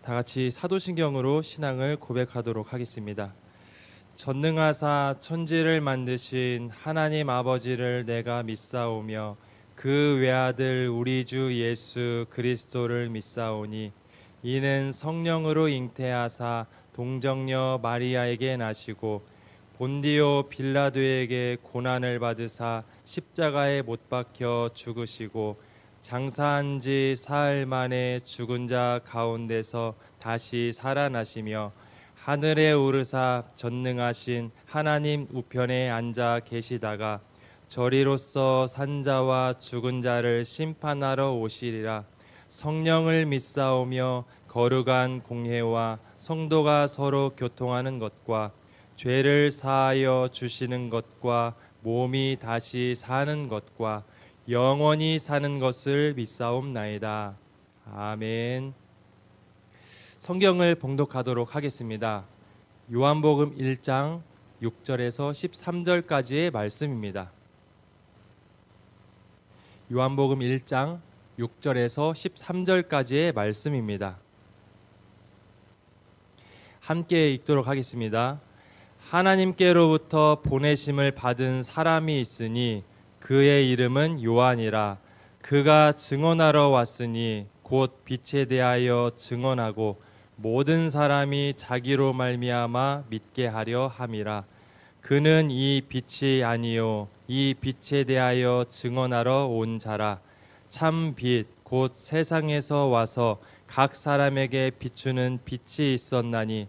다 같이 사도신경으로 신앙을 고백하도록 하겠습니다. 전능하사 천지를 만드신 하나님 아버지를 내가 믿사오며 그 외아들 우리 주 예수 그리스도를 믿사오니 이는 성령으로 잉태하사 동정녀 마리아에게 나시고 본디오 빌라도에게 고난을 받으사 십자가에 못 박혀 죽으시고 장사한 지 사흘 만에 죽은 자 가운데서 다시 살아나시며 하늘에 오르사 전능하신 하나님 우편에 앉아 계시다가 저리로서 산자와 죽은 자를 심판하러 오시리라. 성령을 믿사오며 거룩한 공회와 성도가 서로 교통하는 것과 죄를 사하여 주시는 것과 몸이 다시 사는 것과 영원히 사는 것을 믿사옵나이다. 아멘. 성경을 봉독하도록 하겠습니다. 요한복음 1장 6절에서 13절까지의 말씀입니다. 요한복음 1장 6절에서 13절까지의 말씀입니다. 함께 읽도록 하겠습니다. 하나님께로부터 보내심을 받은 사람이 있으니 그의 이름은 요한이라. 그가 증언하러 왔으니 곧 빛에 대하여 증언하고 모든 사람이 자기로 말미암아 믿게 하려 함이라. 그는 이 빛이 아니요 이 빛에 대하여 증언하러 온 자라. 참 빛 곧 세상에서 와서 각 사람에게 비추는 빛이 있었나니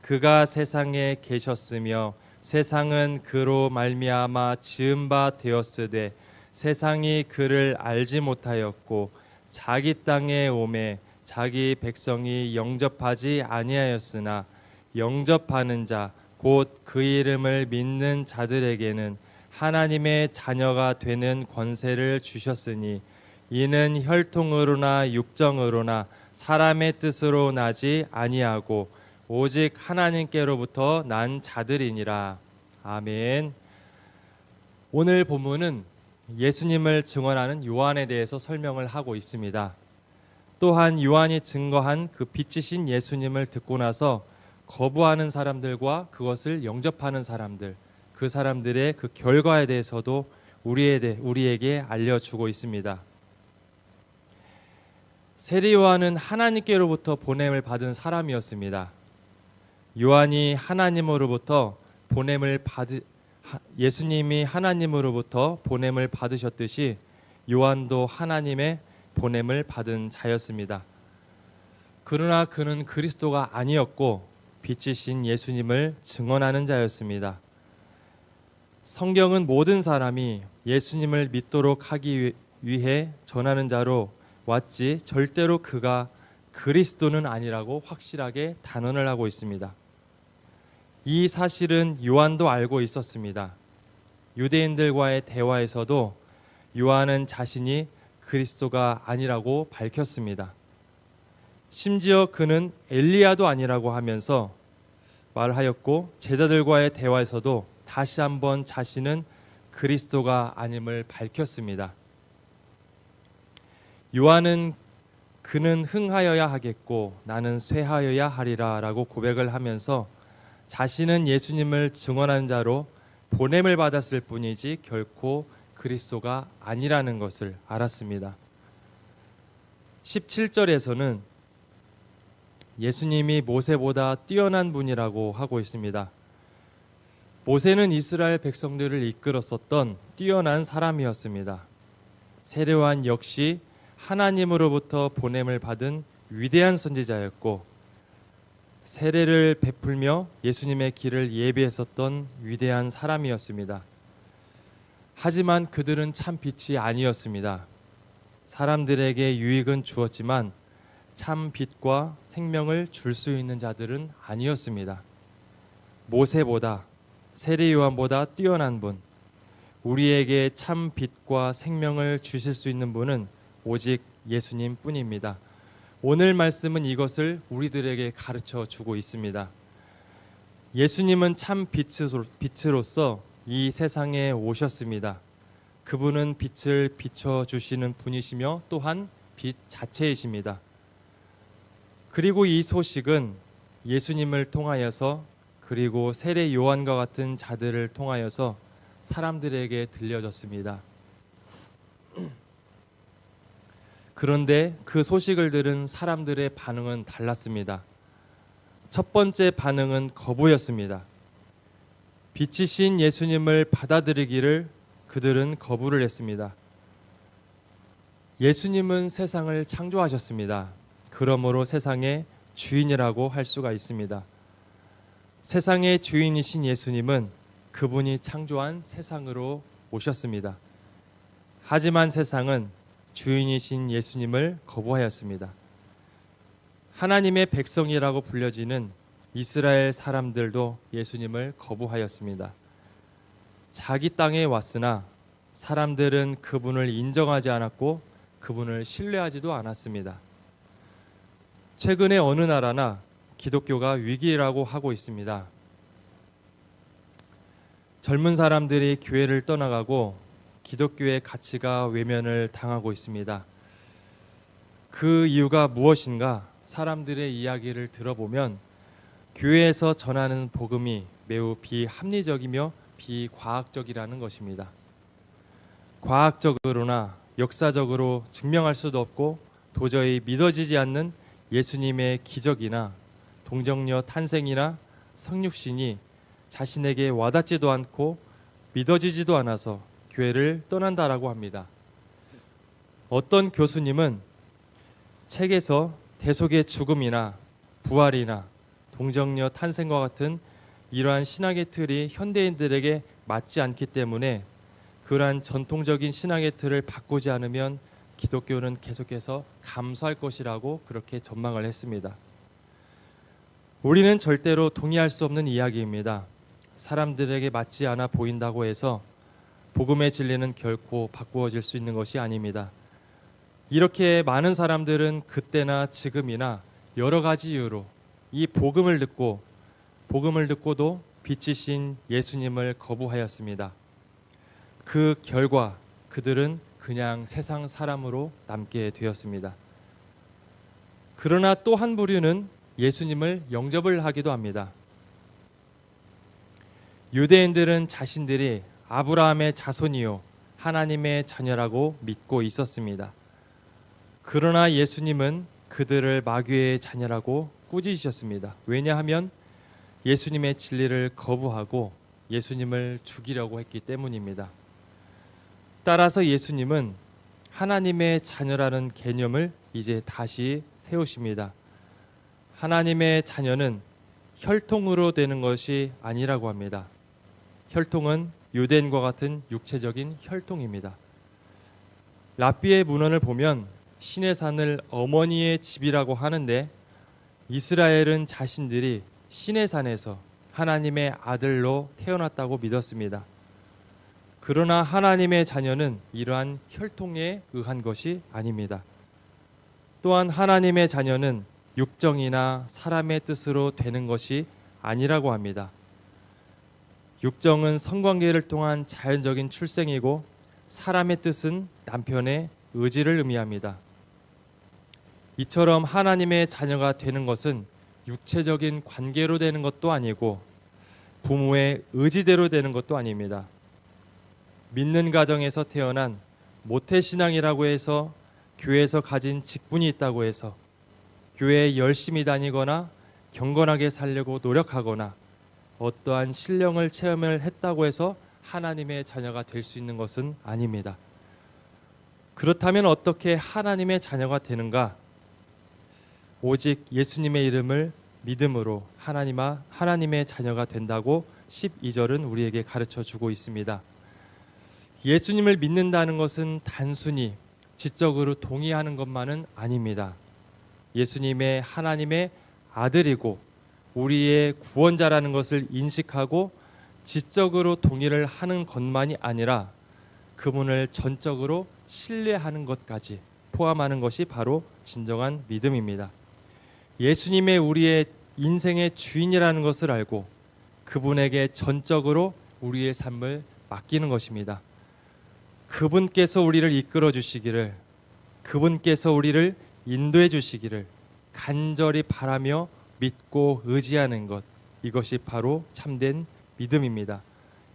그가 세상에 계셨으며 세상은 그로 말미암아 지은 바 되었으되 세상이 그를 알지 못하였고 자기 땅에 오매 자기 백성이 영접하지 아니하였으나 영접하는 자 곧 그 이름을 믿는 자들에게는 하나님의 자녀가 되는 권세를 주셨으니 이는 혈통으로나 육정으로나 사람의 뜻으로 나지 아니하고 오직 하나님께로부터 난 자들이니라. 아멘. 오늘 본문은 예수님을 증언하는 요한에 대해서 설명을 하고 있습니다. 또한 요한이 증거한 그 빛이신 예수님을 듣고 나서 거부하는 사람들과 그것을 영접하는 사람들, 그 사람들의 그 결과에 대해서도 우리에게 알려주고 있습니다. 세례 요한은 하나님께로부터 보냄을 받은 사람이었습니다. 요한이 하나님으로부터 예수님이 하나님으로부터 보냄을 받으셨듯이 요한도 하나님의 보냄을 받은 자였습니다. 그러나 그는 그리스도가 아니었고 빛이신 예수님을 증언하는 자였습니다. 성경은 모든 사람이 예수님을 믿도록 하기 위해 전하는 자로 왔지 절대로 그가 그리스도는 아니라고 확실하게 단언을 하고 있습니다. 이 사실은 요한도 알고 있었습니다. 유대인들과의 대화에서도 요한은 자신이 그리스도가 아니라고 밝혔습니다. 심지어 그는 엘리야도 아니라고 하면서 말하였고 제자들과의 대화에서도 다시 한번 자신은 그리스도가 아님을 밝혔습니다. 요한은 그는 흥하여야 하겠고 나는 쇠하여야 하리라 라고 고백을 하면서 자신은 예수님을 증언하는 자로 보냄을 받았을 뿐이지 결코 그리스도가 아니라는 것을 알았습니다. 17절에서는 예수님이 모세보다 뛰어난 분이라고 하고 있습니다. 모세는 이스라엘 백성들을 이끌었었던 뛰어난 사람이었습니다. 세례 요한 역시 하나님으로부터 보냄을 받은 위대한 선지자였고 세례를 베풀며 예수님의 길을 예비했었던 위대한 사람이었습니다. 하지만 그들은 참 빛이 아니었습니다. 사람들에게 유익은 주었지만 참 빛과 생명을 줄 수 있는 자들은 아니었습니다. 모세보다 세례 요한보다 뛰어난 분, 우리에게 참 빛과 생명을 주실 수 있는 분은 오직 예수님 뿐입니다. 오늘 말씀은 이것을 우리들에게 가르쳐 주고 있습니다. 예수님은 참 빛으로서 이 세상에 오셨습니다. 그분은 빛을 비춰주시는 분이시며 또한 빛 자체이십니다. 그리고 이 소식은 예수님을 통하여서 그리고 세례 요한과 같은 자들을 통하여서 사람들에게 들려졌습니다. 그런데 그 소식을 들은 사람들의 반응은 달랐습니다. 첫 번째 반응은 거부였습니다. 빛이신 예수님을 받아들이기를 그들은 거부를 했습니다. 예수님은 세상을 창조하셨습니다. 그러므로 세상의 주인이라고 할 수가 있습니다. 세상의 주인이신 예수님은 그분이 창조한 세상으로 오셨습니다. 하지만 세상은 주인이신 예수님을 거부하였습니다. 하나님의 백성이라고 불려지는 이스라엘 사람들도 예수님을 거부하였습니다. 자기 땅에 왔으나 사람들은 그분을 인정하지 않았고 그분을 신뢰하지도 않았습니다. 최근에 어느 나라나 기독교가 위기라고 하고 있습니다. 젊은 사람들이 교회를 떠나가고 기독교의 가치가 외면을 당하고 있습니다. 그 이유가 무엇인가? 사람들의 이야기를 들어보면 교회에서 전하는 복음이 매우 비합리적이며 비과학적이라는 것입니다. 과학적으로나 역사적으로 증명할 수도 없고 도저히 믿어지지 않는 예수님의 기적이나 동정녀 탄생이나 성육신이 자신에게 와닿지도 않고 믿어지지도 않아서 교회를 떠난다라고 합니다. 어떤 교수님은 책에서 대속의 죽음이나 부활이나 동정녀 탄생과 같은 이러한 신학의 틀이 현대인들에게 맞지 않기 때문에 그러한 전통적인 신학의 틀을 바꾸지 않으면 기독교는 계속해서 감소할 것이라고 그렇게 전망을 했습니다. 우리는 절대로 동의할 수 없는 이야기입니다. 사람들에게 맞지 않아 보인다고 해서 복음의 진리는 결코 바꾸어질 수 있는 것이 아닙니다. 이렇게 많은 사람들은 그때나 지금이나 여러 가지 이유로 이 복음을 듣고도 빛이신 예수님을 거부하였습니다. 그 결과 그들은 그냥 세상 사람으로 남게 되었습니다. 그러나 또 한 부류는 예수님을 영접을 하기도 합니다. 유대인들은 자신들이 아브라함의 자손이요 하나님의 자녀라고 믿고 있었습니다. 그러나 예수님은 그들을 마귀의 자녀라고 꾸짖으셨습니다. 왜냐하면 예수님의 진리를 거부하고 예수님을 죽이려고 했기 때문입니다. 따라서 예수님은 하나님의 자녀라는 개념을 이제 다시 세우십니다. 하나님의 자녀는 혈통으로 되는 것이 아니라고 합니다. 혈통은 유대인과 같은 육체적인 혈통입니다. 랍비의 문헌을 보면 신의 산을 어머니의 집이라고 하는데 이스라엘은 자신들이 신의 산에서 하나님의 아들로 태어났다고 믿었습니다. 그러나 하나님의 자녀는 이러한 혈통에 의한 것이 아닙니다. 또한 하나님의 자녀는 육정이나 사람의 뜻으로 되는 것이 아니라고 합니다. 육정은 성관계를 통한 자연적인 출생이고 사람의 뜻은 남편의 의지를 의미합니다. 이처럼 하나님의 자녀가 되는 것은 육체적인 관계로 되는 것도 아니고 부모의 의지대로 되는 것도 아닙니다. 믿는 가정에서 태어난 모태신앙이라고 해서 교회에서 가진 직분이 있다고 해서 교회에 열심히 다니거나 경건하게 살려고 노력하거나 어떠한 신령을 체험을 했다고 해서 하나님의 자녀가 될 수 있는 것은 아닙니다. 그렇다면 어떻게 하나님의 자녀가 되는가? 오직 예수님의 이름을 믿음으로 하나님의 자녀가 된다고 12절은 우리에게 가르쳐 주고 있습니다. 예수님을 믿는다는 것은 단순히 지적으로 동의하는 것만은 아닙니다. 예수님의 하나님의 아들이고 우리의 구원자라는 것을 인식하고 지적으로 동의를 하는 것만이 아니라 그분을 전적으로 신뢰하는 것까지 포함하는 것이 바로 진정한 믿음입니다. 예수님의 우리의 인생의 주인이라는 것을 알고 그분에게 전적으로 우리의 삶을 맡기는 것입니다. 그분께서 우리를 이끌어 주시기를, 그분께서 우리를 인도해 주시기를, 간절히 바라며 믿고 의지하는 것, 이것이 바로 참된 믿음입니다.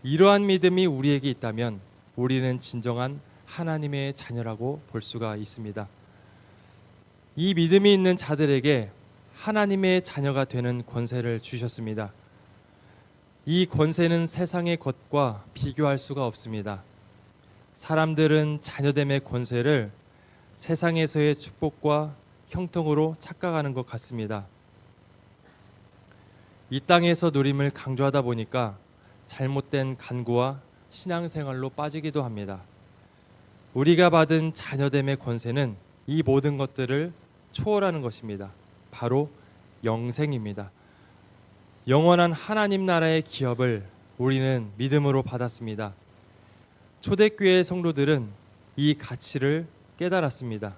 이러한 믿음이 우리에게 있다면 우리는 진정한 하나님의 자녀라고 볼 수가 있습니다. 이 믿음이 있는 자들에게 하나님의 자녀가 되는 권세를 주셨습니다. 이 권세는 세상의 것과 비교할 수가 없습니다. 사람들은 자녀됨의 권세를 세상에서의 축복과 형통으로 착각하는 것 같습니다. 이 땅에서 누림을 강조하다 보니까 잘못된 간구와 신앙생활로 빠지기도 합니다. 우리가 받은 자녀됨의 권세는 이 모든 것들을 초월하는 것입니다. 바로 영생입니다. 영원한 하나님 나라의 기업을 우리는 믿음으로 받았습니다. 초대교회 성도들은 이 가치를 깨달았습니다.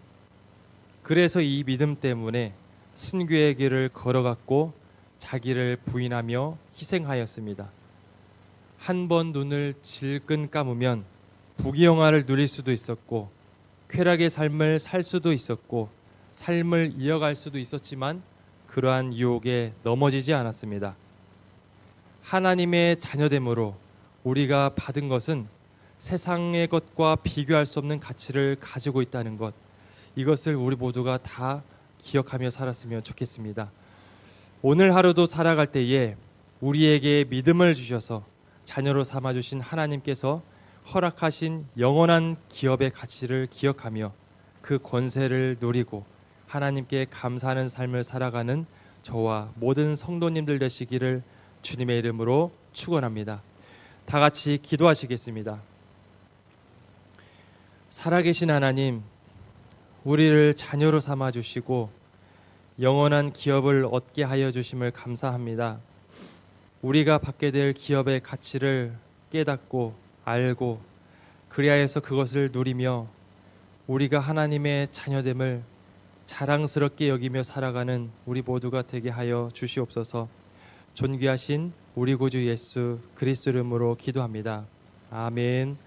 그래서 이 믿음 때문에 순교의 길을 걸어갔고 자기를 부인하며 희생하였습니다. 한 번 눈을 질끈 감으면 부귀영화를 누릴 수도 있었고 쾌락의 삶을 살 수도 있었고 삶을 이어갈 수도 있었지만 그러한 유혹에 넘어지지 않았습니다. 하나님의 자녀됨으로 우리가 받은 것은 세상의 것과 비교할 수 없는 가치를 가지고 있다는 것, 이것을 우리 모두가 다 기억하며 살았으면 좋겠습니다. 오늘 하루도 살아갈 때에 우리에게 믿음을 주셔서 자녀로 삼아주신 하나님께서 허락하신 영원한 기업의 가치를 기억하며 그 권세를 누리고 하나님께 감사하는 삶을 살아가는 저와 모든 성도님들 되시기를 주님의 이름으로 축원합니다. 다 같이 기도하시겠습니다. 살아계신 하나님, 우리를 자녀로 삼아주시고 영원한 기업을 얻게 하여 주심을 감사합니다. 우리가 받게 될 기업의 가치를 깨닫고 알고 그리하여서 그것을 누리며 우리가 하나님의 자녀됨을 자랑스럽게 여기며 살아가는 우리 모두가 되게 하여 주시옵소서. 존귀하신 우리 구주 예수 그리스도 이름으로 기도합니다. 아멘.